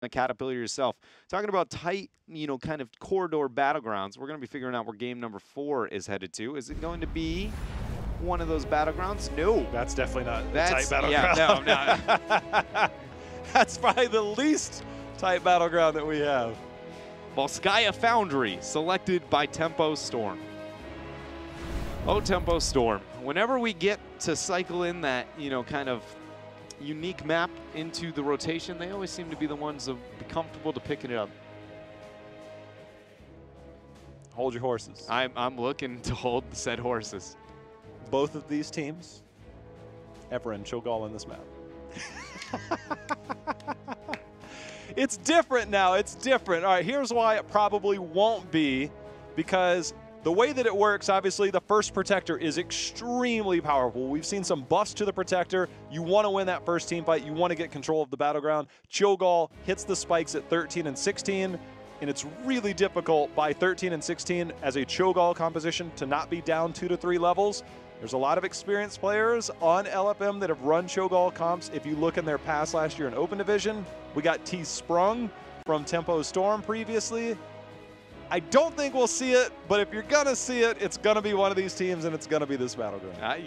the Caterpillar yourself. Talking about tight, kind of corridor battlegrounds, we're going to be figuring out where game number 4 is headed to. Is it going to be one of those battlegrounds? No. That's definitely not a tight battleground. Yeah, no, no. That's probably the least tight battleground that we have. Volskaya Foundry, selected by Tempo Storm. Oh, Tempo Storm. Whenever we get to cycle in that, kind of unique map into the rotation, they always seem to be the ones that be comfortable to picking it up. Hold your horses. I'm looking to hold the said horses. Both of these teams have run Cho'Gall in this map. It's different now. It's different. All right, here's why it probably won't be, because the way that it works, obviously, the first Protector is extremely powerful. We've seen some buffs to the Protector. You want to win that first team fight. You want to get control of the battleground. Cho'Gall hits the spikes at 13 and 16, and it's really difficult by 13 and 16 as a Cho'Gall composition to not be down 2 to 3 levels. There's a lot of experienced players on LFM that have run Cho'Gall comps. If you look in their past last year in Open Division, we got T Sprung from Tempo Storm previously. I don't think we'll see it, but if you're going to see it, it's going to be one of these teams, and it's going to be this battleground.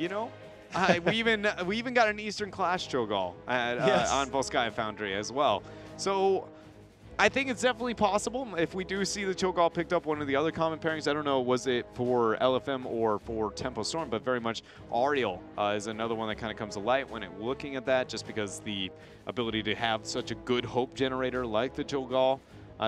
We even got an Eastern Clash Cho'Gall on Volskaya Foundry as well. So I think it's definitely possible if we do see the Cho'Gall picked up one of the other common pairings. I don't know, was it for LFM or for Tempo Storm, but very much Ariel is another one that kind of comes to light when looking at that, just because the ability to have such a good hope generator like the Cho'Gall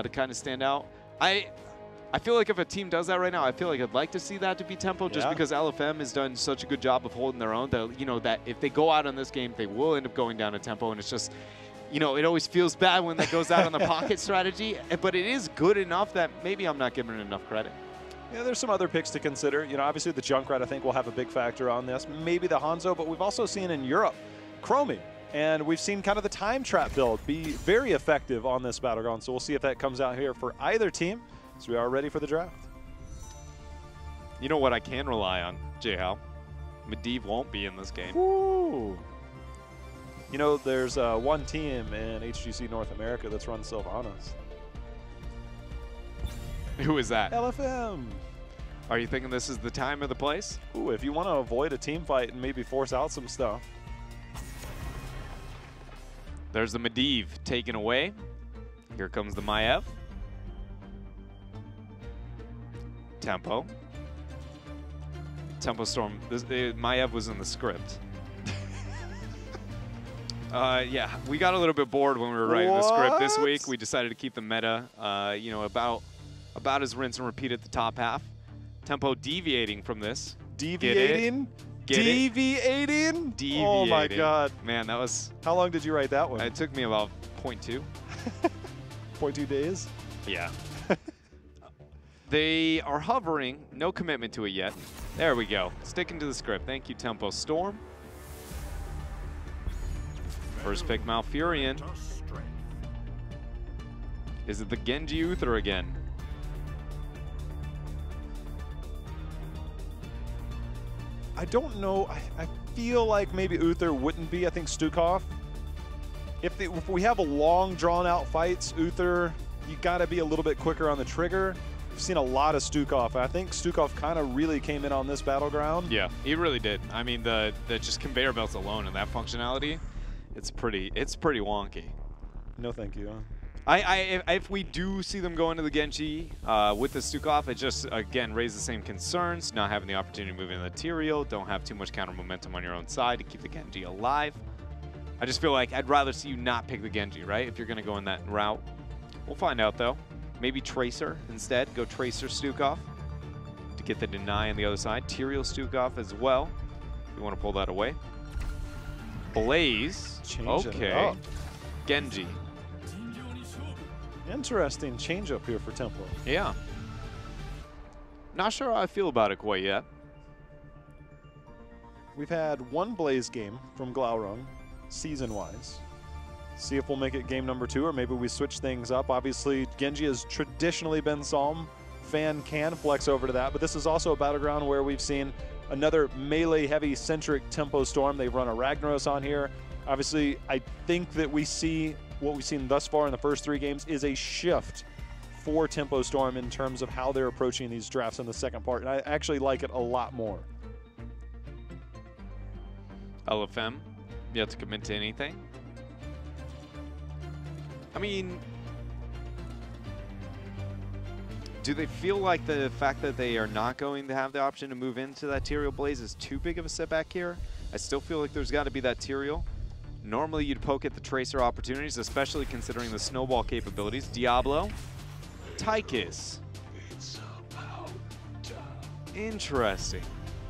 to kind of stand out. I feel like if a team does that right now, I feel like I'd like to see that to be Tempo, just because LFM has done such a good job of holding their own that, that if they go out on this game, they will end up going down to Tempo, and it's just, it always feels bad when that goes out on the pocket strategy, but it is good enough that maybe I'm not giving it enough credit. Yeah, there's some other picks to consider. Obviously the Junkrat, I think, will have a big factor on this. Maybe the Hanzo, but we've also seen in Europe, Chromie. And we've seen kind of the time trap build be very effective on this battleground, so we'll see if that comes out here for either team. So we are ready for the draft. You know what I can rely on, J-Hal? Medivh won't be in this game. Ooh. There's one team in HGC North America that's run Sylvanas. Who is that? LFM. Are you thinking this is the time or the place? Ooh, if you want to avoid a team fight and maybe force out some stuff. There's the Medivh taken away. Here comes the Maiev. Tempo. Tempo Storm. Maiev was in the script. Yeah, we got a little bit bored when we were writing the script this week. We decided to keep the meta, about as rinse and repeat at the top half. Tempo deviating from this. Deviating? Deviating? Deviating. Oh my God. Man, that was... How long did you write that one? It took me about 0.2. 0.2 days? Yeah. They are hovering. No commitment to it yet. There we go. Sticking to the script. Thank you, Tempo Storm. First pick, Malfurion. Is it the Genji Uther again? I don't know. I feel like maybe Uther wouldn't be. I think Stukov. If we have a long, drawn-out fights, Uther, you got to be a little bit quicker on the trigger. We've seen a lot of Stukov. I think Stukov kind of really came in on this battleground. Yeah, he really did. I mean, the just conveyor belts alone and that functionality, it's pretty wonky. No, thank you. If we do see them go into the Genji with the Stukov, it just, again, raises the same concerns. Not having the opportunity to move into the Tyrael, don't have too much counter momentum on your own side to keep the Genji alive. I just feel like I'd rather see you not pick the Genji, right, if you're going to go in that route. We'll find out, though. Maybe Tracer instead. Go Tracer Stukov to get the deny on the other side. Tyrael Stukov as well, if you want to pull that away. Blaze. Okay. Genji. Interesting change-up here for Tempo. Yeah. Not sure how I feel about it quite yet. We've had one Blaze game from Glaurung, season-wise. See if we'll make it game number 2, or maybe we switch things up. Obviously, Genji has traditionally been Psalm. Fan can flex over to that, but this is also a battleground where we've seen another melee-heavy centric Tempo Storm. They've run a Ragnaros on here. Obviously, I think that we see what we've seen thus far in the first 3 games is a shift for Tempo Storm in terms of how they're approaching these drafts in the second part, and I actually like it a lot more. LFM, you have to commit to anything? I mean, do they feel like the fact that they are not going to have the option to move into that Tyrael Blaze is too big of a setback here? I still feel like there's got to be that Tyrael. Normally you'd poke at the Tracer opportunities, especially considering the snowball capabilities. Diablo, Tychus. Interesting.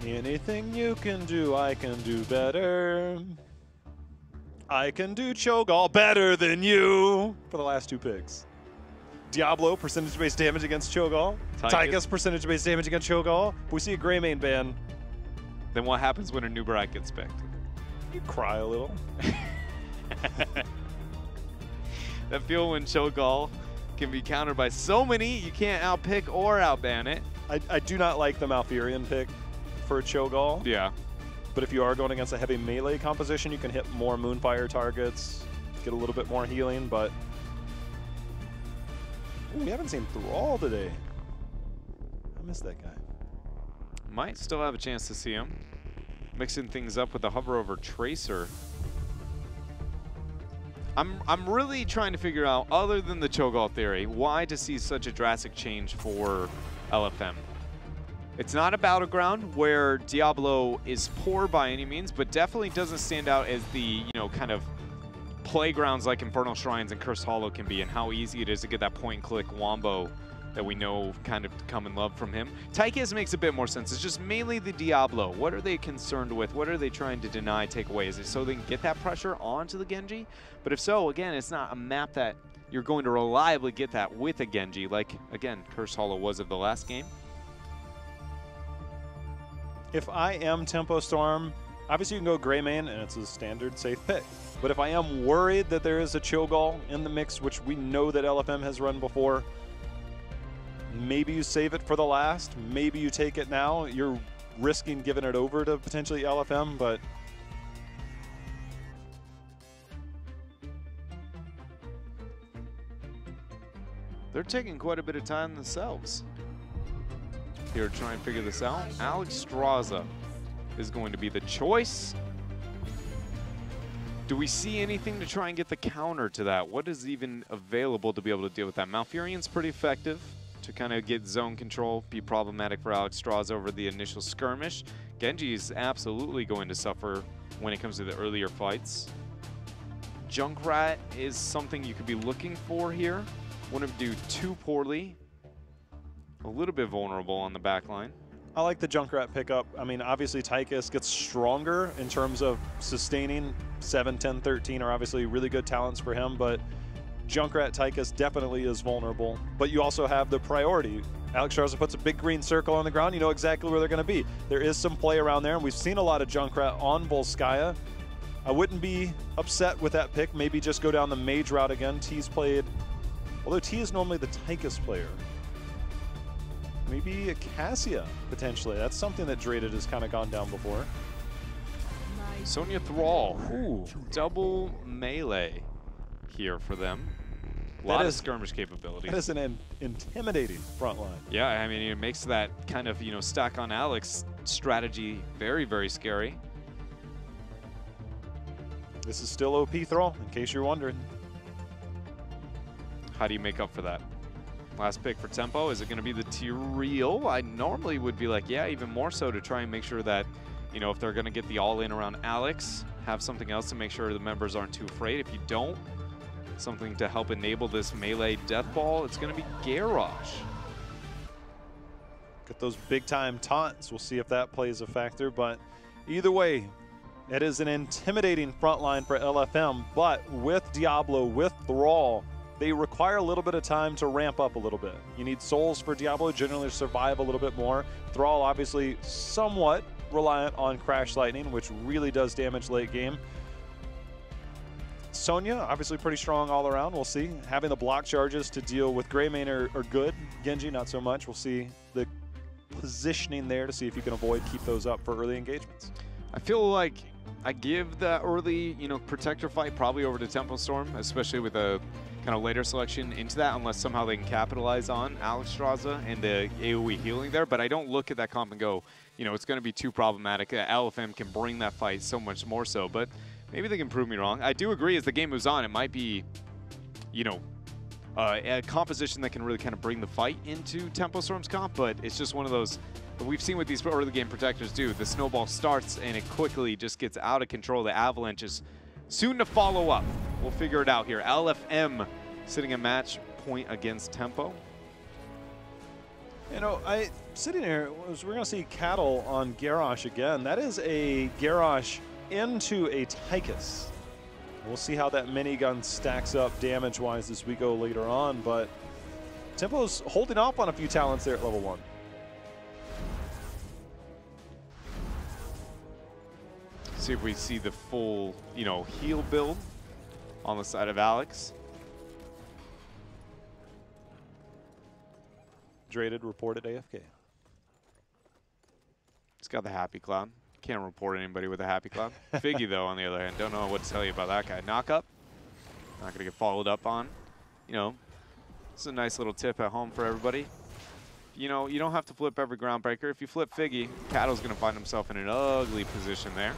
Anything you can do, I can do better. I can do Cho'Gall better than you for the last 2 picks. Diablo, percentage-based damage against Cho'Gall. Tychus, percentage-based damage against Cho'Gall. If we see a gray main ban, then what happens when a new Brat gets picked? You cry a little. That feel when Cho'Gall can be countered by so many, you can't outpick or outban it. I do not like the Malfurion pick for Cho'Gall. Yeah. But if you are going against a heavy melee composition, you can hit more Moonfire targets, get a little bit more healing, but... Ooh, we haven't seen Thrall today. I missed that guy. Might still have a chance to see him. Mixing things up with the hover over Tracer. I'm really trying to figure out, other than the Cho'Gall theory, why to see such a drastic change for LFM. It's not a battleground where Diablo is poor by any means, but definitely doesn't stand out as the, you know, kind of playgrounds like Infernal Shrines and Cursed Hollow can be, and how easy it is to get that point-and-click wombo that we know kind of come in love from him. Tychus makes a bit more sense. It's just mainly the Diablo. What are they concerned with? What are they trying to deny, take away? Is it so they can get that pressure onto the Genji? But if so, again, it's not a map that you're going to reliably get that with a Genji, like, again, Cursed Hollow was of the last game. If I am Tempo Storm, obviously you can go Gray Main, and it's a standard safe pick. But if I am worried that there is a Cho'Gall in the mix, which we know that LFM has run before, maybe you save it for the last. Maybe you take it now. You're risking giving it over to potentially LFM, but... They're taking quite a bit of time themselves here to try and figure this out. Alexstrasza is going to be the choice. Do we see anything to try and get the counter to that? What is even available to be able to deal with that? Malfurion's pretty effective to kind of get zone control, be problematic for Alexstrasza over the initial skirmish. Genji is absolutely going to suffer when it comes to the earlier fights. Junkrat is something you could be looking for here. Wouldn't do too poorly. A little bit vulnerable on the back line. I like the Junkrat pickup. I mean, obviously Tychus gets stronger in terms of sustaining. 7, 10, 13 are obviously really good talents for him, but Junkrat Tychus definitely is vulnerable. But you also have the priority. Alexstrasza puts a big green circle on the ground. You know exactly where they're going to be. There is some play around there, and we've seen a lot of Junkrat on Volskaya. I wouldn't be upset with that pick. Maybe just go down the mage route again. T's played, although T is normally the Tychus player. Maybe a Cassia, potentially. That's something that Draded has kind of gone down before. Sonya Thrall. Ooh, double melee here for them. A lot of skirmish capabilities. That is an intimidating front line. Yeah, I mean, it makes that kind of, you know, stack on Alex strategy very, very scary. This is still OP Thrall, in case you're wondering. How do you make up for that? Last pick for Tempo, is it going to be the Tyrael? I normally would be like, yeah, even more so to try and make sure that, you know, if they're going to get the all-in around Alex, have something else to make sure the members aren't too afraid. If you don't, something to help enable this melee death ball, it's going to be Garrosh. Get those big-time taunts. We'll see if that plays a factor, but either way, it is an intimidating front line for LFM, but with Diablo, with Thrall, they require a little bit of time to ramp up a little bit. You need souls for Diablo generally to survive a little bit more. Thrall obviously somewhat reliant on Crash Lightning, which really does damage late game. Sonya, obviously pretty strong all around. We'll see. Having the block charges to deal with Greymane are good. Genji, not so much. We'll see the positioning there to see if you can avoid, keep those up for early engagements. I feel like I give the early, protector fight probably over to Tempo Storm, especially with a kind of later selection into that, unless somehow they can capitalize on Alexstrasza and the AoE healing there. But I don't look at that comp and go, it's going to be too problematic. LFM can bring that fight so much more so, but maybe they can prove me wrong. I do agree as the game moves on, it might be, a composition that can really kind of bring the fight into Tempo Storm's comp, but it's just one of those. But we've seen what these early game protectors do. The snowball starts and it quickly just gets out of control. The avalanche is soon to follow up. We'll figure it out here. LFM sitting a match point against Tempo. Sitting here, we're going to see Cattle on Garrosh again. That is a Garrosh into a Tychus. We'll see how that minigun stacks up damage-wise as we go later on, but Tempo's holding off on a few talents there at level 1. See if we see the full, heal build on the side of Alex. Draded reported AFK. He's got the happy cloud. Can't report anybody with a happy cloud. Figgy, though, on the other hand, don't know what to tell you about that guy. Knock up. Not going to get followed up on. It's a nice little tip at home for everybody. You don't have to flip every groundbreaker. If you flip Figgy, Cattle's going to find himself in an ugly position there.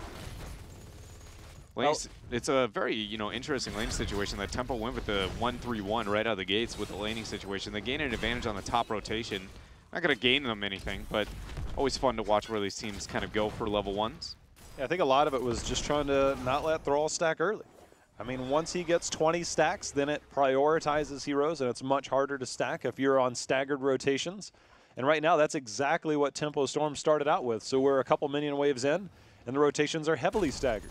It's a very, interesting lane situation that Tempo went with the 1-3-1 right out of the gates with the laning situation. They gain an advantage on the top rotation. Not going to gain them anything, but always fun to watch where these teams kind of go for level 1s. Yeah, I think a lot of it was just trying to not let Thrall stack early. I mean, once he gets 20 stacks, then it prioritizes heroes, and it's much harder to stack if you're on staggered rotations. And right now, that's exactly what Tempo Storm started out with. So we're a couple minion waves in, and the rotations are heavily staggered.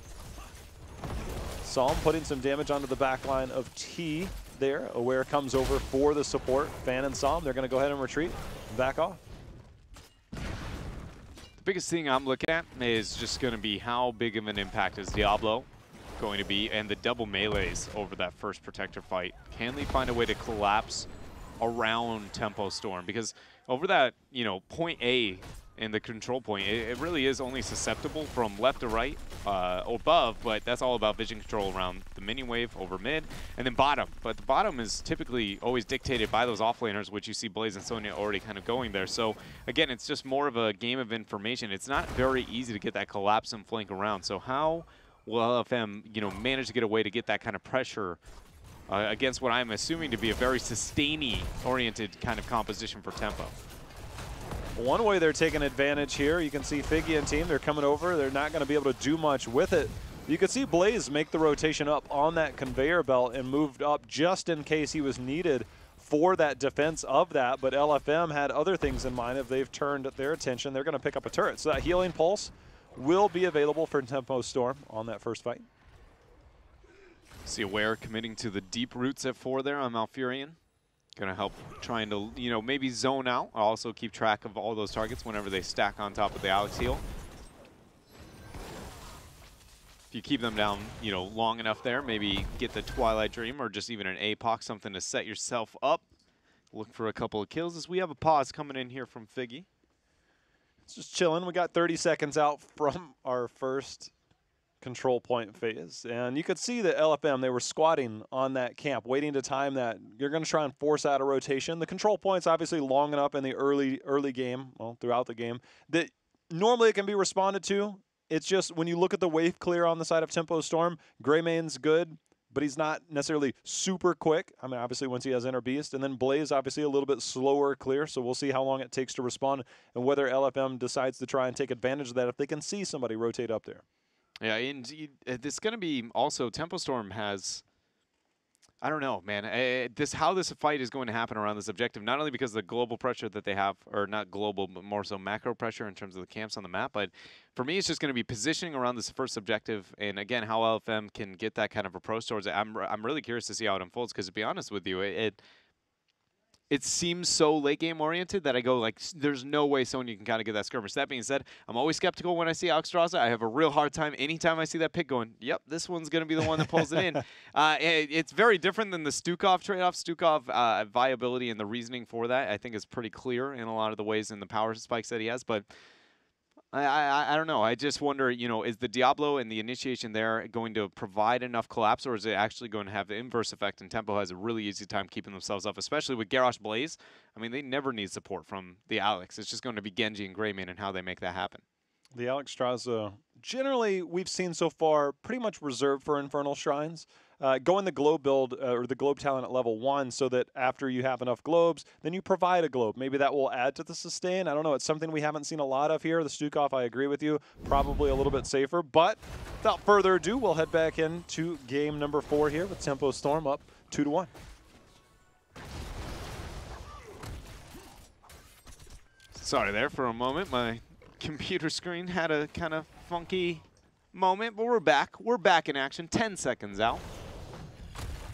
Psalm putting some damage onto the back line of T there. Aware comes over for the support. Fan and Psalm, they're going to go ahead and retreat and back off. The biggest thing I'm looking at is just going to be how big of an impact is Diablo going to be, and the double melees over that first protector fight. Can they find a way to collapse around Tempo Storm? Because over that, point A in the control point, it really is only susceptible from left to right above, but that's all about vision control around the minion wave over mid, and then bottom. But the bottom is typically always dictated by those offlaners, which you see Blaze and Sonya already kind of going there. So again, it's just more of a game of information. It's not very easy to get that collapse and flank around. So how will LFM, manage to get a way to get that kind of pressure against what I'm assuming to be a very sustaining-oriented kind of composition for Tempo? One way they're taking advantage here, you can see Figgy and team, they're coming over. They're not going to be able to do much with it. You can see Blaze make the rotation up on that conveyor belt and moved up just in case he was needed for that defense of that. But LFM had other things in mind. If they've turned their attention, they're going to pick up a turret. So that healing pulse will be available for Tempo Storm on that first fight. See Aware committing to the deep roots at 4 there on Malfurion. Going to help trying to, maybe zone out. Also keep track of all those targets whenever they stack on top of the Alex heal. If you keep them down, long enough there, maybe get the Twilight Dream or just even an APOC, something to set yourself up. Look for a couple of kills as we have a pause coming in here from Figgy. It's just chilling. We got 30 seconds out from our first control point phase, and you could see that LFM, they were squatting on that camp, waiting to time that. You're going to try and force out a rotation. The control point's obviously long enough in the early game, well, throughout the game, that normally it can be responded to. It's just when you look at the wave clear on the side of Tempo Storm, Greymane's good, but he's not necessarily super quick. I mean, obviously once he has Inner Beast, and then Blaze obviously a little bit slower clear, so we'll see how long it takes to respond and whether LFM decides to try and take advantage of that if they can see somebody rotate up there. Yeah, and it's going to be also Tempo Storm has, I don't know, man, how this fight is going to happen around this objective, not only because of the global pressure that they have, or not global, but more so macro pressure in terms of the camps on the map, but for me, it's just going to be positioning around this first objective, and again, how LFM can get that kind of approach towards it. I'm really curious to see how it unfolds, because to be honest with you, it seems so late game oriented that I go like, there's no way Sonya can kind of get that skirmish. That being said, I'm always skeptical when I see Alexstrasza. I have a real hard time anytime I see that pick going, yep, this one's going to be the one that pulls it in. It's very different than the Stukov trade-off. Stukov viability and the reasoning for that I think is pretty clear in a lot of the ways in the power spikes that he has. But I don't know. I just wonder, you know, is the Diablo and the initiation there going to provide enough collapse, or is it actually going to have the inverse effect, and Tempo has a really easy time keeping themselves up, especially with Garrosh Blaze? I mean, they never need support from the Alex. It's just going to be Genji and Greymane and how they make that happen. The Alex Straza, generally, we've seen so far pretty much reserved for Infernal Shrines. Go in the globe build or the globe talent at level 1 so that after you have enough globes, then you provide a globe. Maybe that will add to the sustain. I don't know. It's something we haven't seen a lot of here. The Stukov, I agree with you, probably a little bit safer. But without further ado, we'll head back into game number 4 here with Tempo Storm up 2-1. Sorry there for a moment. My computer screen had a kind of funky moment, but we're back. We're back in action. 10 seconds out.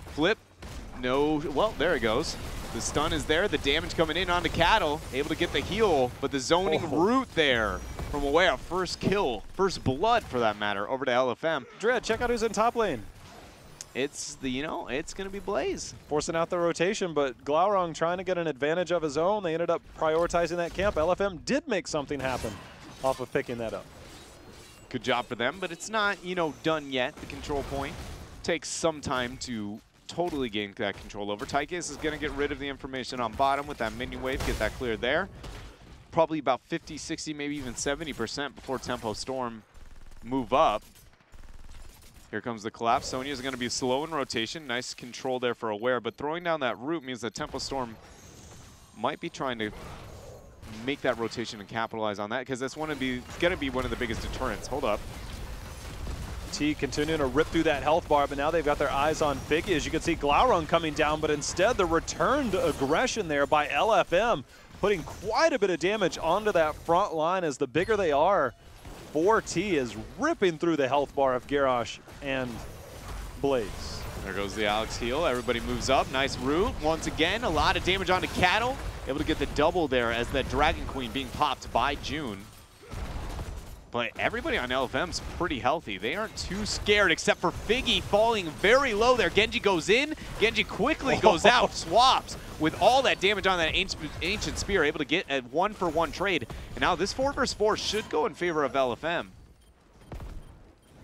Flip. No. Well, there it goes. The stun is there. The damage coming in onto Cattle. Able to get the heal, but the zoning route there from away. A first kill. First blood, for that matter, over to LFM. Dread, check out who's in top lane. It's the, you know, it's going to be Blaze. Forcing out the rotation, but Glaurung trying to get an advantage of his own. They ended up prioritizing that camp. LFM did make something happen off of picking that up. Good job for them, but it's not, you know, done yet. The control point takes some time to totally gain that control over. Tychus is going to get rid of the information on bottom with that minion wave, get that cleared there. Probably about 50, 60, maybe even 70% before Tempo Storm move up. Here comes the collapse. Sonya's going to be slow in rotation. Nice control there for Aware, but throwing down that root means that Tempo Storm might be trying to make that rotation and capitalize on that, because that's going to be one of the biggest deterrents. Hold up. T continuing to rip through that health bar, but now they've got their eyes on Figgy. As you can see, Glaurung coming down, but instead the returned aggression there by LFM, putting quite a bit of damage onto that front line as the bigger they are. 4T is ripping through the health bar of Garrosh and Blaze. There goes the Alex heal. Everybody moves up. Nice root. Once again, a lot of damage onto Cattle. Able to get the double there as that Dragon Queen being popped by June. But everybody on LFM's pretty healthy. They aren't too scared, except for Figgy falling very low there. Genji goes in. Genji quickly goes out, swaps with all that damage on that ancient spear, able to get a 1-for-1 trade. And now this 4 versus 4 should go in favor of LFM.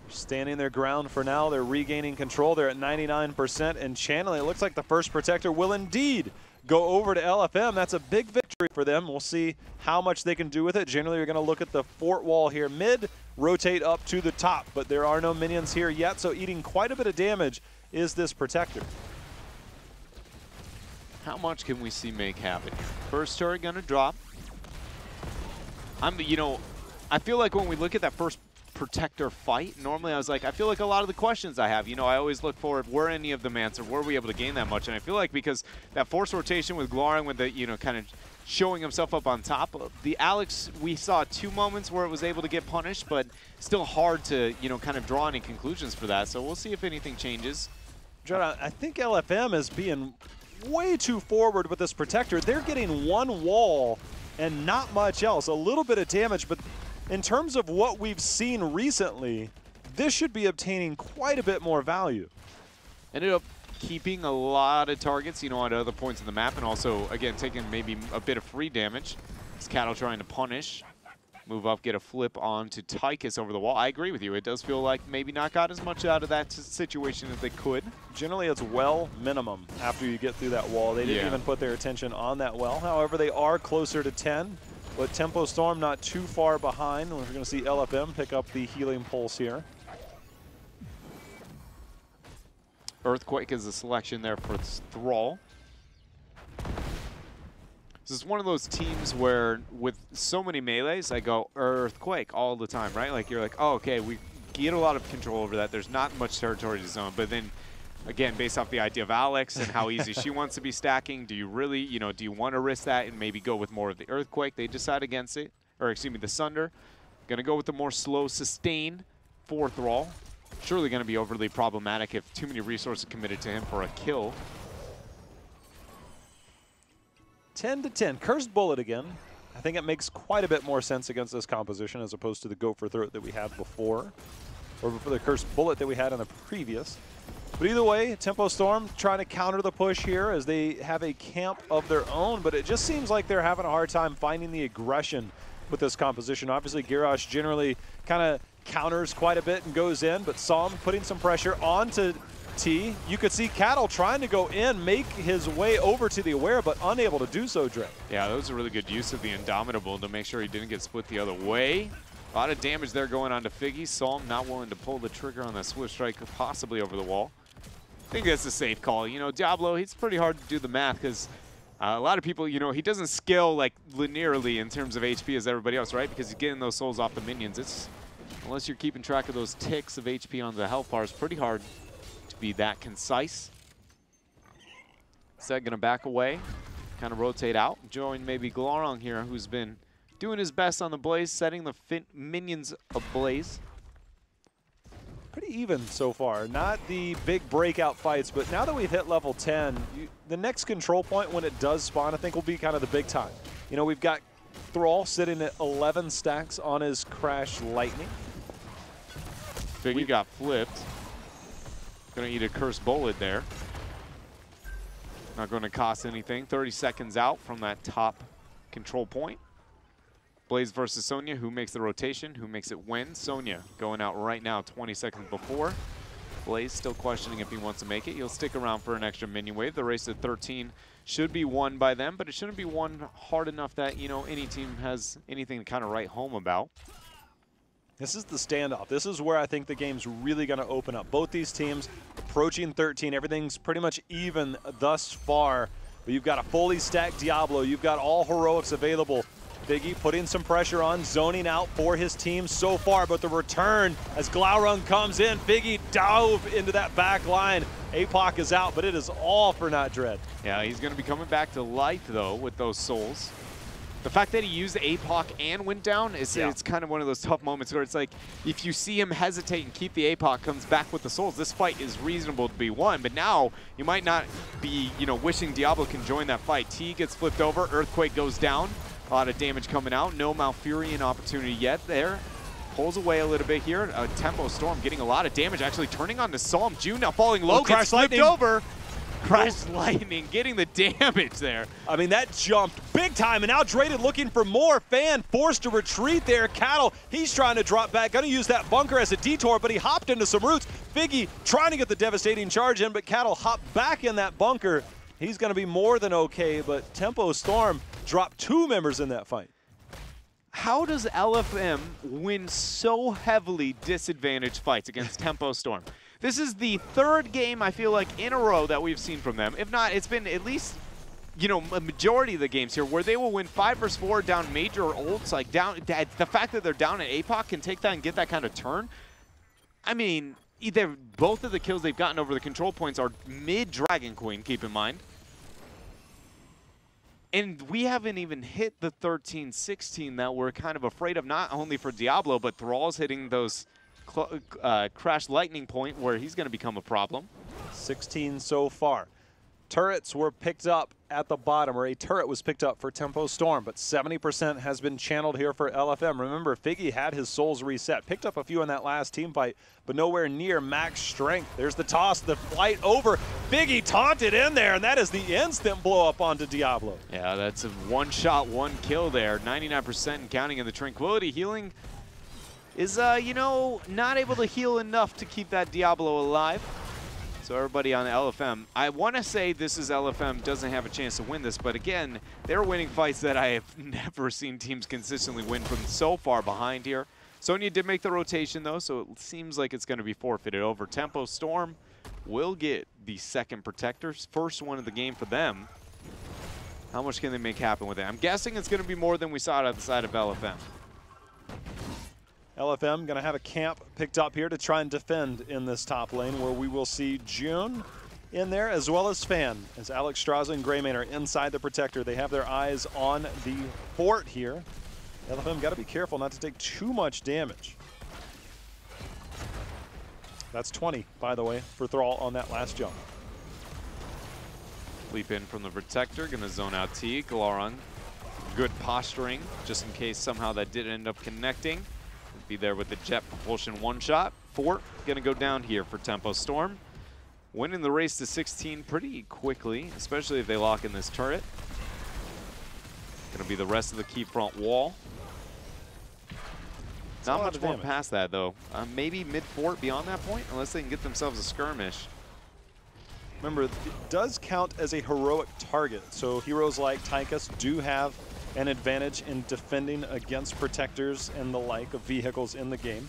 Standing their ground for now. They're regaining control. They're at 99% and channeling. It looks like the first protector will indeed go over to LFM. That's a big victory for them. We'll see how much they can do with it. Generally, you're going to look at the fort wall here mid, rotate up to the top, but there are no minions here yet, so eating quite a bit of damage is this protector. How much can we see make happen? First turret going to drop. You know, I feel like when we look at that first protector fight, normally I was like, I feel like a lot of the questions I have, you know, I always look for, were any of them answered? Were we able to gain that much? And I feel like because that force rotation with Glaurung, with the, you know, kind of showing himself up on top, the Alex, we saw 2 moments where it was able to get punished, but still hard to, you know, kind of draw any conclusions for that. So we'll see if anything changes. I think LFM is being way too forward with this protector. They're getting 1 wall and not much else. A little bit of damage, but in terms of what we've seen recently, this should be obtaining quite a bit more value. Ended up keeping a lot of targets, you know, at other points in the map, and also, again, taking maybe a bit of free damage. It's Cattle trying to punish. Move up, get a flip on to Tychus over the wall. I agree with you. It does feel like maybe not got as much out of that situation as they could. Generally, it's well minimum after you get through that wall. They didn't even put their attention on that well. However, they are closer to 10. But Tempo Storm not too far behind. We're going to see LFM pick up the healing pulse here. Earthquake is a selection there for Thrall. This is one of those teams where with so many melees, I go Earthquake all the time, right? Like you're like, oh, okay, we get a lot of control over that. There's not much territory to zone, but then again, based off the idea of Alex and how easy she wants to be stacking, do you really, you know, do you want to risk that and maybe go with more of the Earthquake? They decide against it, or excuse me, the Sunder. Gonna go with the more slow sustain for Thrall. Surely gonna be overly problematic if too many resources committed to him for a kill. 10 to 10, Cursed Bullet again. I think it makes quite a bit more sense against this composition as opposed to the Gopher Throat that we had before, or before the Cursed Bullet that we had in the previous. But either way, Tempo Storm trying to counter the push here as they have a camp of their own, but it just seems like they're having a hard time finding the aggression with this composition. Obviously, Garrosh generally kind of counters quite a bit and goes in, but Psalm putting some pressure onto T. You could see Cattle trying to go in, make his way over to the Aware, but unable to do so, Dre. Yeah, that was a really good use of the Indomitable to make sure he didn't get split the other way. A lot of damage there going on to Figgy. Psalm not willing to pull the trigger on that Swift Strike, possibly over the wall. I think that's a safe call. You know, Diablo, it's pretty hard to do the math because a lot of people, you know, he doesn't scale like linearly in terms of HP as everybody else, right? Because he's getting those souls off the minions. It's, unless you're keeping track of those ticks of HP on the health bar, it's pretty hard to be that concise. Set gonna back away, kind of rotate out, join maybe Glaurung here, who's been doing his best on the Blaze, setting the minions ablaze. Pretty even so far. Not the big breakout fights, but now that we've hit level 10, the next control point when it does spawn, I think will be kind of the big time. You know, we've got Thrall sitting at 11 stacks on his Crash Lightning. Figgy got flipped. Gonna eat a Cursed Bullet there. Not gonna cost anything. 30 seconds out from that top control point. Blaze versus Sonya, who makes the rotation, who makes it win. Sonya going out right now, 20 seconds before. Blaze still questioning if he wants to make it. He'll stick around for an extra minion wave. The race at 13 should be won by them, but it shouldn't be won hard enough that, you know, any team has anything to kind of write home about. This is the standoff. This is where I think the game's really going to open up. Both these teams approaching 13. Everything's pretty much even thus far, but you've got a fully stacked Diablo. You've got all heroics available. Figgy putting some pressure on, zoning out for his team so far, but the return as Glaurung comes in, Figgy dove into that back line. APOC is out, but it is all for Not Dread. Yeah, he's going to be coming back to life, though, with those souls. The fact that he used APOC and went down, it's kind of one of those tough moments where it's like, if you see him hesitate and keep the APOC, comes back with the souls, this fight is reasonable to be won. But now, you might not be, you know, wishing Diablo can join that fight. T gets flipped over, Earthquake goes down. A lot of damage coming out. No Malfurion opportunity yet there. Pulls away a little bit here. Tempo Storm getting a lot of damage, actually turning on to Psalm. June now falling low, gets flipped over. Crash Lightning getting the damage there. I mean, that jumped big time, and now Dreded looking for more. Fan forced to retreat there. Cattle, he's trying to drop back. Gonna use that bunker as a detour, but he hopped into some roots. Figgy trying to get the devastating charge in, but Cattle hopped back in that bunker. He's gonna be more than okay, but Tempo Storm dropped 2 members in that fight. How does LFM win so heavily disadvantaged fights against Tempo Storm? This is the 3rd game, I feel like, in a row that we've seen from them. If not, it's been at least, you know, a majority of the games here where they will win 5 versus 4 down major ults. Like, down, the fact that they're down at APOC can take that and get that kind of turn. I mean, either both of the kills they've gotten over the control points are mid-Dragon Queen, keep in mind. And we haven't even hit the 13-16 that we're kind of afraid of, not only for Diablo, but Thrall's hitting those Crash Lightning point where he's going to become a problem. 16 so far. Turrets were picked up at the bottom, or a turret was picked up for Tempo Storm, but 70% has been channeled here for LFM. Remember, Figgy had his souls reset, picked up a few in that last team fight, but nowhere near max strength. There's the toss, the flight over. Figgy taunted in there, and that is the instant blow up onto Diablo. Yeah, that's a one-shot, one-kill there. 99% and counting, and the Tranquility healing is, you know, not able to heal enough to keep that Diablo alive. So everybody on LFM, I want to say this is LFM doesn't have a chance to win this, but again, they're winning fights that I have never seen teams consistently win from so far behind here. Sonya did make the rotation though, so it seems like it's going to be forfeited over. Tempo Storm will get the 2nd protector, first one of the game for them. How much can they make happen with it? I'm guessing it's going to be more than we saw at the side of LFM. LFM going to have a camp picked up here to try and defend in this top lane, where we will see June in there as well as Fan, as Alex Straza and Greymane are inside the protector. They have their eyes on the fort here. LFM got to be careful not to take too much damage. That's 20, by the way, for Thrall on that last jump. Leap in from the protector, going to zone out T. Glaurung, good posturing, just in case somehow that did end up connecting. Be there with the jet propulsion one-shot. Fort gonna go down here for Tempo Storm. Winning the race to 16 pretty quickly, especially if they lock in this turret. Gonna be the rest of the key front wall. Not much more past that, though. Maybe mid-fort beyond that point, unless they can get themselves a skirmish. Remember, it does count as a heroic target, so heroes like Tychus do have an advantage in defending against protectors and the like of vehicles in the game.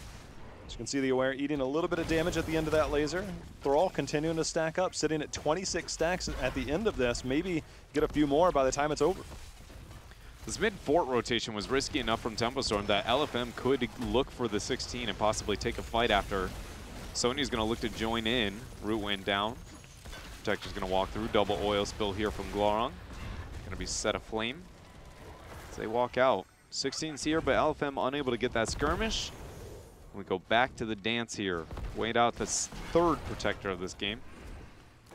As you can see, the Aware eating a little bit of damage at the end of that laser. Thrall continuing to stack up, sitting at 26 stacks at the end of this. Maybe get a few more by the time it's over. This mid-fort rotation was risky enough from Tempo Storm that LFM could look for the 16 and possibly take a fight after. Sony's going to look to join in. Root went down. Protector's going to walk through. Double oil spill here from Glorong. Going to be set aflame as they walk out. 16's here, but LFM unable to get that skirmish. We go back to the dance here. Wait out the third protector of this game.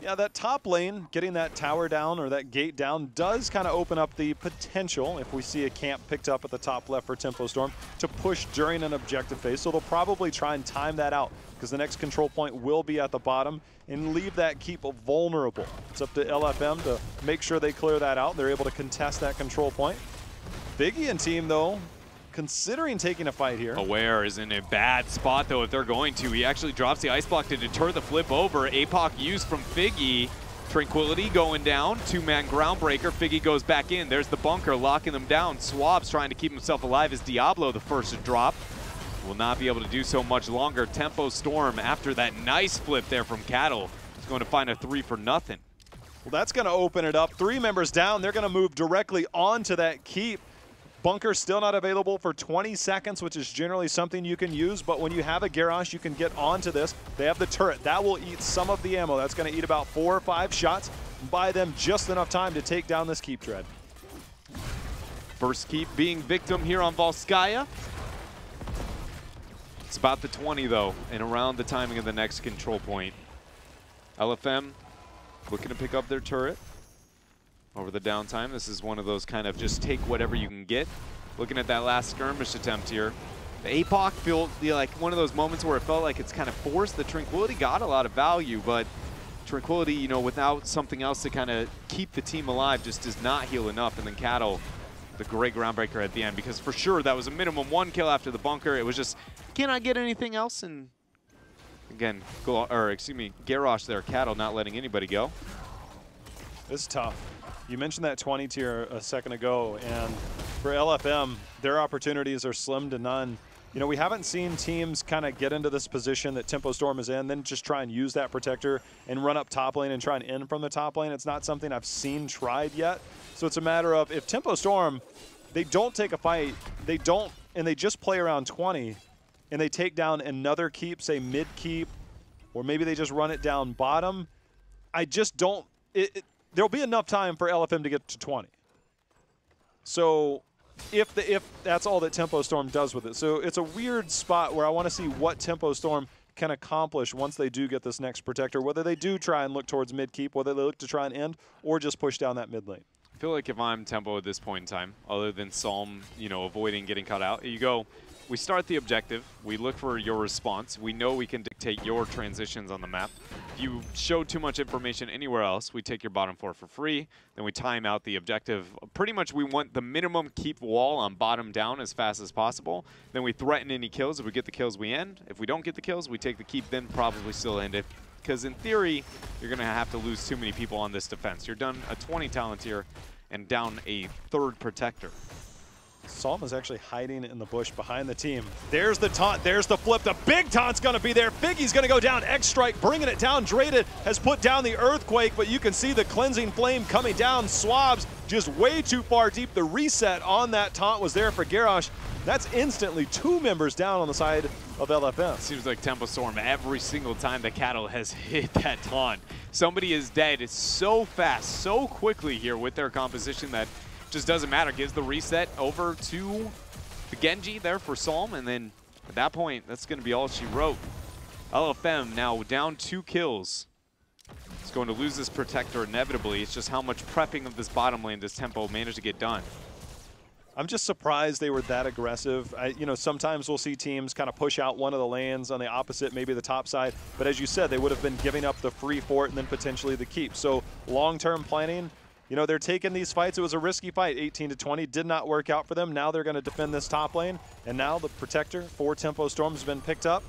Yeah, that top lane, getting that tower down or that gate down does kind of open up the potential, if we see a camp picked up at the top left for Tempo Storm, to push during an objective phase. So they'll probably try and time that out because the next control point will be at the bottom and leave that keep vulnerable. It's up to LFM to make sure they clear that out. They're able to contest that control point. Biggie and team, though, considering taking a fight here. Aware is in a bad spot, though, if they're going to. He actually drops the ice block to deter the flip over. APOC used from Figgy. Tranquility going down. Two-man groundbreaker. Figgy goes back in. There's the bunker locking them down. Swab's trying to keep himself alive as Diablo, the first to drop. Will not be able to do so much longer. Tempo Storm, after that nice flip there from Cattle, is going to find a 3 for nothing. Well, that's going to open it up. 3 members down. They're going to move directly onto that keep. Bunker still not available for 20 seconds, which is generally something you can use, but when you have a Garrosh, you can get onto this. They have the turret. That will eat some of the ammo. That's going to eat about 4 or 5 shots, buy them just enough time to take down this keep dread. First keep being victim here on Volskaya. It's about the 20, though, and around the timing of the next control point. LFM looking to pick up their turret over the downtime. This is one of those kind of just take whatever you can get. Looking at that last skirmish attempt here. The APOC felt like one of those moments where it felt like it's kind of forced. The Tranquility got a lot of value, but Tranquility, you know, without something else to kind of keep the team alive, just does not heal enough. And then Cattle, the great groundbreaker at the end, because for sure that was a minimum 1 kill after the bunker. It was just, can I get anything else? And again, Garrosh there, Cattle not letting anybody go. This is tough. You mentioned that 20 tier a second ago, and for LFM, their opportunities are slim to none. You know, we haven't seen teams kind of get into this position that Tempo Storm is in, then just try and use that protector and run up top lane and try and end from the top lane. It's not something I've seen tried yet. So it's a matter of, if Tempo Storm, they don't take a fight, they don't, and they just play around 20, and they take down another keep, say mid keep, or maybe they just run it down bottom, I just don't, there'll be enough time for LFM to get to 20. So if that's all that Tempo Storm does with it. So it's a weird spot where I want to see what Tempo Storm can accomplish once they do get this next protector, whether they do try and look towards mid keep, whether they look to try and end, or just push down that mid lane. I feel like if I'm Tempo at this point in time, other than Psalm, you know, avoiding getting cut out, you go, we start the objective, we look for your response, we know we can dictate your transitions on the map. If you show too much information anywhere else, we take your bottom 4 for free, then we time out the objective. Pretty much we want the minimum keep wall on bottom down as fast as possible. Then we threaten any kills. If we get the kills, we end. If we don't get the kills, we take the keep, then probably still end it. Because in theory, you're going to have to lose too many people on this defense. You're done a 20 talent here and down a 3rd protector. Psalm is actually hiding in the bush behind the team. There's the taunt, there's the flip. The big taunt's gonna be there. Figgy's gonna go down. X-Strike bringing it down. Draded has put down the Earthquake, but you can see the Cleansing Flame coming down. Swabs just way too far deep. The reset on that taunt was there for Garrosh. That's instantly 2 members down on the side of LFM. Seems like Tempo Storm every single time the Cattle has hit that taunt. Somebody is dead. It's so fast, so quickly here with their composition that just doesn't matter. Gives the reset over to the Genji there for Psalm, and then at that point, that's going to be all she wrote. LFM now down 2 kills. It's going to lose this protector inevitably. It's just how much prepping of this bottom lane does Tempo manage to get done. I'm just surprised they were that aggressive. You know, sometimes we'll see teams kind of push out one of the lanes on the opposite, maybe the top side. But as you said, they would have been giving up the free fort and then potentially the keep. So long-term planning, you know, they're taking these fights. It was a risky fight, 18-20, did not work out for them. Now they're going to defend this top lane, and now the protector for Tempo Storm has been picked up.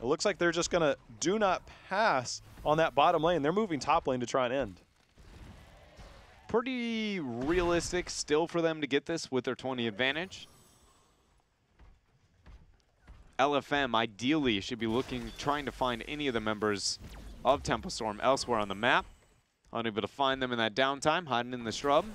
It looks like they're just going to do not pass on that bottom lane. They're moving top lane to try and end. Pretty realistic still for them to get this with their 20 advantage. LFM ideally should be trying to find any of the members of Tempo Storm elsewhere on the map. Unable to find them in that downtime, hiding in the shrub.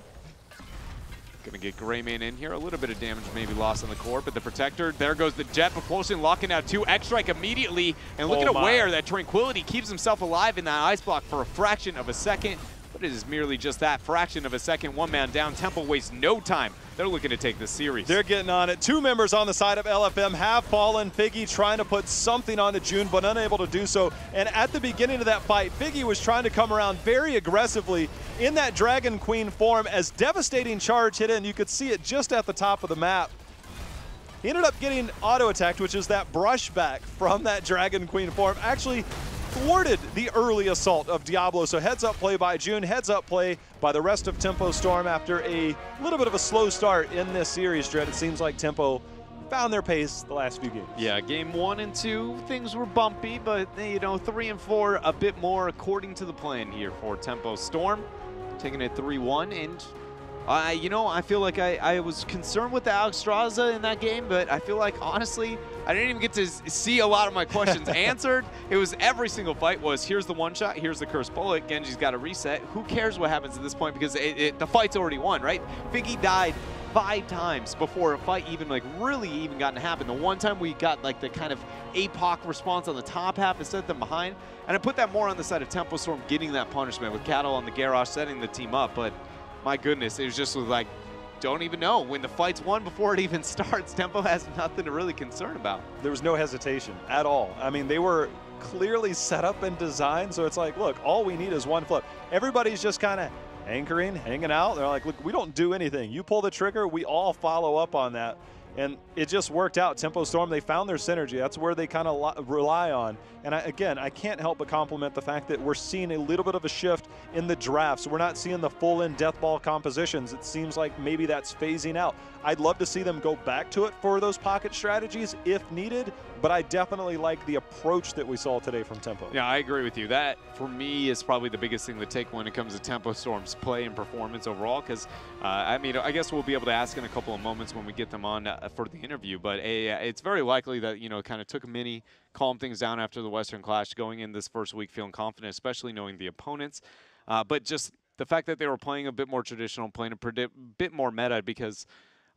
Gonna get Greymane in here. A little bit of damage maybe lost on the core, but the protector, there goes the jet propulsion, locking out 2 X-Strike immediately. And look at Aware, that Tranquility keeps himself alive in that ice block for a fraction of a second. But it is merely just that fraction of a second. One man down. Tempo wastes no time. They're looking to take this series. They're getting on it. 2 members on the side of LFM have fallen. Figgy trying to put something onto June, but unable to do so. And at the beginning of that fight, Figgy was trying to come around very aggressively in that Dragon Queen form as devastating charge hit in. You could see it just at the top of the map. He ended up getting auto-attacked, which is that brushback from that Dragon Queen form. Actually thwarted the early assault of Diablo. So heads up play by June, heads up play by the rest of Tempo Storm after a little bit of a slow start in this series, Dredd. It seems like Tempo found their pace the last few games. Yeah, game 1 and 2, things were bumpy, but you know, 3 and 4, a bit more according to the plan here for Tempo Storm. Taking it 3-1, and you know, I feel like I was concerned with the Alexstrasza in that game, but I feel like, honestly, I didn't even get to see a lot of my questions answered. It was every single fight was, here's the one shot, here's the cursed bullet, Genji's got to reset. Who cares what happens at this point, because the fight's already won, right? Figgy died 5 times before a fight even really even got to happen. The one time we got like the kind of APOC response on the top half instead of them behind, and I put that more on the side of Tempo Storm getting that punishment with Cattle on the garage setting the team up, but my goodness, it was just like, don't even know. When the fight's won before it even starts, Tempo has nothing to really concern about. There was no hesitation at all. I mean, they were clearly set up and designed, so it's like, look, all we need is one flip. Everybody's just kind of anchoring, hanging out. They're like, look, we don't do anything. You pull the trigger, we all follow up on that. And it just worked out. Tempo Storm, they found their synergy. That's where they kind of rely on. And again, I can't help but compliment the fact that we're seeing a little bit of a shift in the draft. So we're not seeing the full-in death ball compositions. It seems like maybe that's phasing out. I'd love to see them go back to it for those pocket strategies if needed, but I definitely like the approach that we saw today from Tempo. Yeah, I agree with you. That, for me, is probably the biggest thing to take when it comes to Tempo Storm's play and performance overall, because, I mean, I guess we'll be able to ask in a couple of moments when we get them on for the interview, but it's very likely that, you know, it kind of took a mini, calm things down after the Western Clash, going in this first week feeling confident, especially knowing the opponents. But just the fact that they were playing a bit more traditional, playing a bit more meta, because,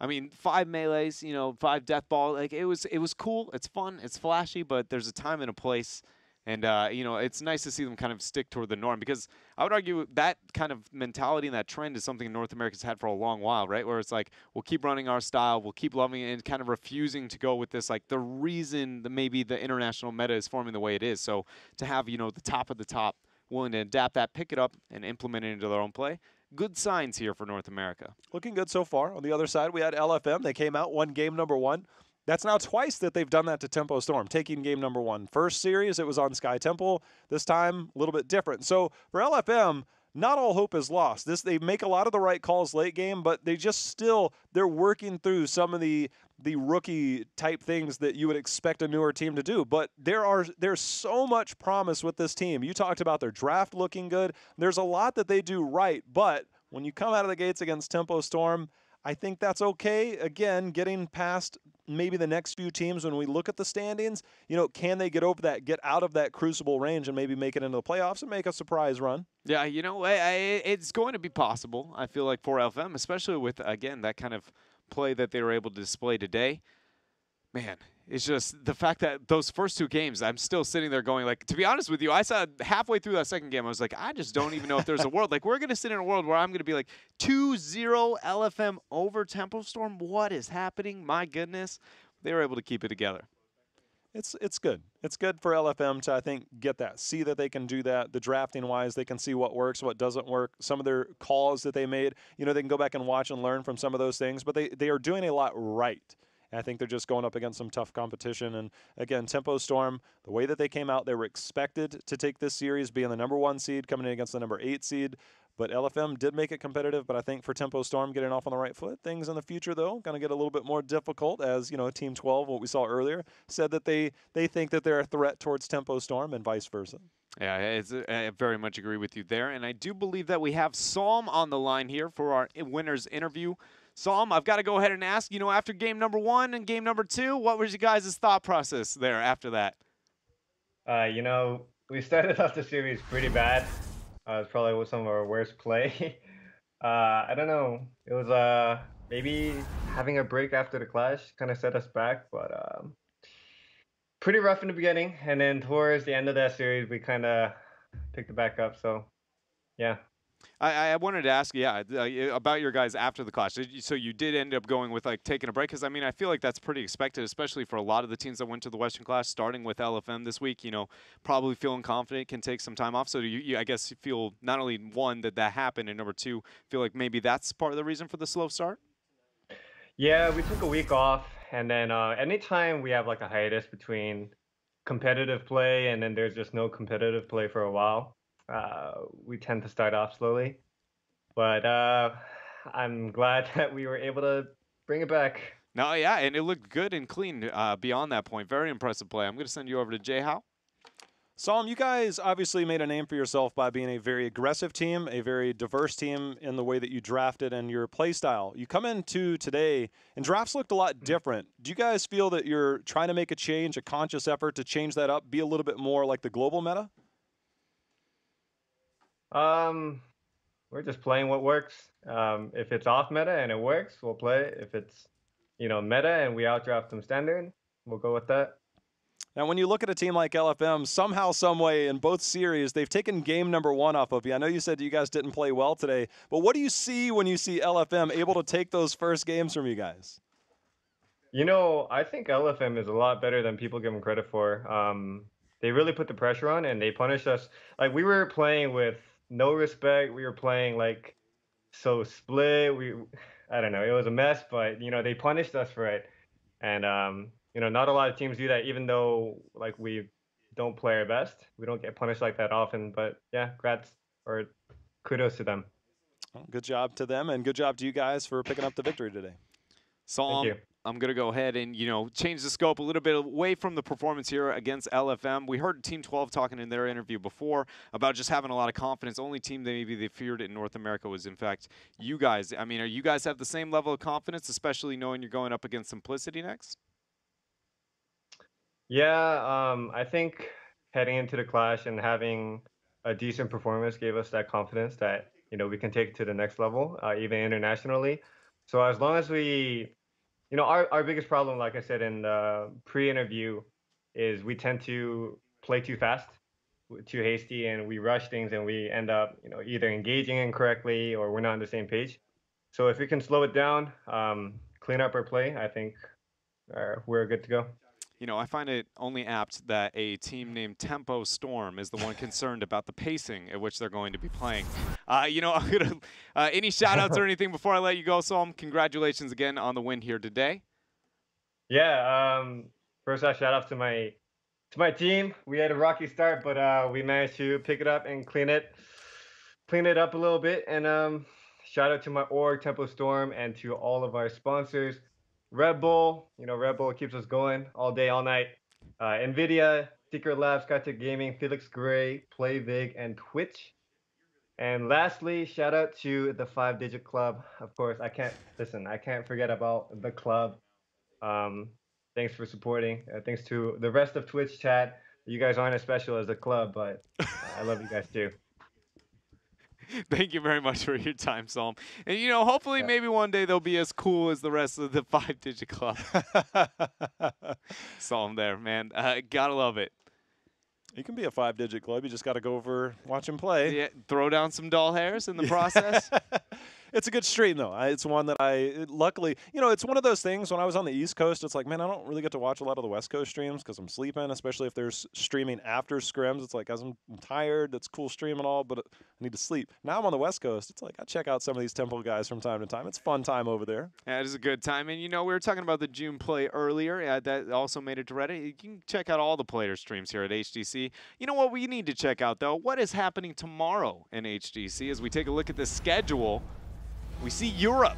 I mean, 5 melees, you know, 5 death ball, like it was cool, it's fun, it's flashy, but there's a time and a place. And, you know, it's nice to see them kind of stick toward the norm, because I would argue that kind of mentality and that trend is something North America's had for a long while, right? Where it's like, we'll keep running our style, we'll keep loving it, and kind of refusing to go with this, like, the reason that maybe the international meta is forming the way it is. So to have, you know, the top of the top willing to adapt that, pick it up, and implement it into their own play, good signs here for North America. Looking good so far. On the other side, we had LFM. They came out, won game number 1. That's now twice that they've done that to Tempo Storm, taking game number 1. First series, it was on Sky Temple. This time, a little bit different. So for LFM, not all hope is lost. They make a lot of the right calls late game, but they just still, they're working through some of the rookie type things that you would expect a newer team to do. But there's so much promise with this team. You talked about their draft looking good. There's a lot that they do right, but when you come out of the gates against Tempo Storm, I think that's okay. Again, getting past maybe the next few teams when we look at the standings, you know, can they get over that, get out of that crucible range and maybe make it into the playoffs and make a surprise run? Yeah, you know, it's going to be possible, I feel like, for LFM, especially with, again, that kind of play that they were able to display today. Man, it's just the fact that those first 2 games, I'm still sitting there going, like, to be honest with you, I saw halfway through that second game, I was like, I just don't even know if there's a world. Like, we're going to sit in a world where I'm going to be like 2-0 LFM over Tempo Storm. What is happening? My goodness. They were able to keep it together. It's good. It's good for LFM to, I think, get that. See that they can do that. The drafting-wise, they can see what works, what doesn't work. Some of their calls that they made, you know, they can go back and watch and learn from some of those things. But they are doing a lot right. And I think they're just going up against some tough competition. And again, Tempo Storm, the way that they came out, they were expected to take this series, being the number 1 seed, coming in against the number 8 seed. But LFM did make it competitive, but I think for Tempo Storm getting off on the right foot, things in the future, though, going to get a little bit more difficult as, you know, Team 12, what we saw earlier, said that they think that they're a threat towards Tempo Storm and vice versa. Yeah, I very much agree with you there. And I do believe that we have Psalm on the line here for our winners interview. Psalm, I've got to go ahead and ask, you know, after game number 1 and game number 2, what was you guys' thought process there after that? You know, we started off the series pretty bad. It's probably some of our worst play. I don't know. It was maybe having a break after the clash kind of set us back, but pretty rough in the beginning, and then towards the end of that series, we kind of picked it back up. So, yeah. I wanted to ask, yeah, about your guys after the clash. So you did end up going with like taking a break, because I mean I feel like that's pretty expected, especially for a lot of the teams that went to the Western Clash, starting with LFM this week. You know, probably feeling confident, can take some time off. So you I guess you feel not only one that happened, and number two, feel like maybe that's part of the reason for the slow start. Yeah, we took a week off, and then anytime we have like a hiatus between competitive play and then there's just no competitive play for a while, we tend to start off slowly. But I'm glad that we were able to bring it back. No, yeah, and it looked good and clean beyond that point. Very impressive play. I'm going to send you over to Jay Howe. Psalm, you guys obviously made a name for yourself by being a very aggressive team, a very diverse team in the way that you drafted and your play style. You come into today, and drafts looked a lot different. Do you guys feel that you're trying to make a change, a conscious effort to change that up, be a little bit more like the global meta? We're just playing what works. If it's off meta and it works, we'll play it. If it's, you know, meta and we outdraft them standard, we'll go with that. Now, when you look at a team like LFM, somehow, some way, in both series, they've taken game number 1 off of you. I know you said you guys didn't play well today, but what do you see when you see LFM able to take those first games from you guys? You know, I think LFM is a lot better than people give them credit for. They really put the pressure on, and they punished us. Like, we were playing with no respect. We were playing, like, so split. I don't know. It was a mess, but, you know, they punished us for it. And, you know, not a lot of teams do that, even though, like, we don't play our best. We don't get punished like that often. But, yeah, kudos to them. Well, good job to them, and good job to you guys for picking up the victory today. Psalm, Thank you. I'm going to go ahead and, you know, change the scope a little bit away from the performance here against LFM. We heard Team 12 talking in their interview before about just having a lot of confidence. Only team that maybe they feared in North America was, in fact, you guys. I mean, are you guys have the same level of confidence, especially knowing you're going up against Simplicity next? Yeah, I think heading into the clash and having a decent performance gave us that confidence that, you know, we can take it to the next level, even internationally. So as long as we, you know, our biggest problem, like I said in the pre-interview, is we tend to play too fast, too hasty, and we rush things, and we end up, you know, either engaging incorrectly or we're not on the same page. So if we can slow it down, clean up our play, I think we're good to go. You know, I find it only apt that a team named Tempo Storm is the one concerned about the pacing at which they're going to be playing. You know, I'm gonna, any shout-outs or anything before I let you go, Psalm? Congratulations again on the win here today. Yeah, first off, shout out to my team. We had a rocky start, but we managed to pick it up and clean it up a little bit. And shout out to my org, Tempo Storm, and to all of our sponsors. Red Bull, you know, Red Bull keeps us going all day, all night. NVIDIA, Secret Labs, SkyTech Gaming, Felix Gray, PlayVig, and Twitch. And lastly, shout out to the 5-Digit Club. Of course, I can't forget about the club. Thanks for supporting. Thanks to the rest of Twitch chat. You guys aren't as special as the club, but I love you guys too. Thank you very much for your time, Psalm. And, you know, hopefully maybe one day they'll be as cool as the rest of the 5-Digit Club. Psalm there, man. Gotta love it. You can be a 5-digit club. You just got to go over, watch him play. Yeah, throw down some doll hairs in the process. It's a good stream, though. It's one that luckily, it's one of those things when I was on the East Coast, it's like, man, I don't really get to watch a lot of the West Coast streams because I'm sleeping, especially if there's streaming after scrims. It's like, as I'm tired, that's cool stream and all, but I need to sleep. Now I'm on the West Coast. It's like, I check out some of these Temple guys from time to time. It's fun time over there. Yeah, it is a good time. And, we were talking about the June play earlier. That also made it to Reddit. You can check out all the player streams here at HGC. You know what we need to check out, though? What is happening tomorrow in HGC as we take a look at the schedule? We see Europe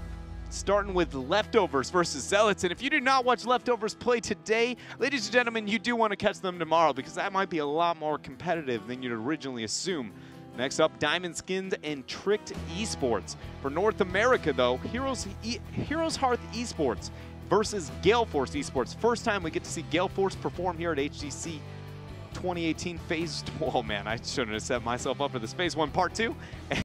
starting with Leftovers versus Zealots. And if you did not watch Leftovers play today, ladies and gentlemen, you do want to catch them tomorrow because that might be a lot more competitive than you'd originally assume. Next up, Diamond Skins and Tricked Esports. For North America, though, Heroes Hearth Esports versus Gale Force Esports. First time we get to see Gale Force perform here at HGC 2018 Phase. Oh man, I shouldn't have set myself up for this Phase 1 Part 2.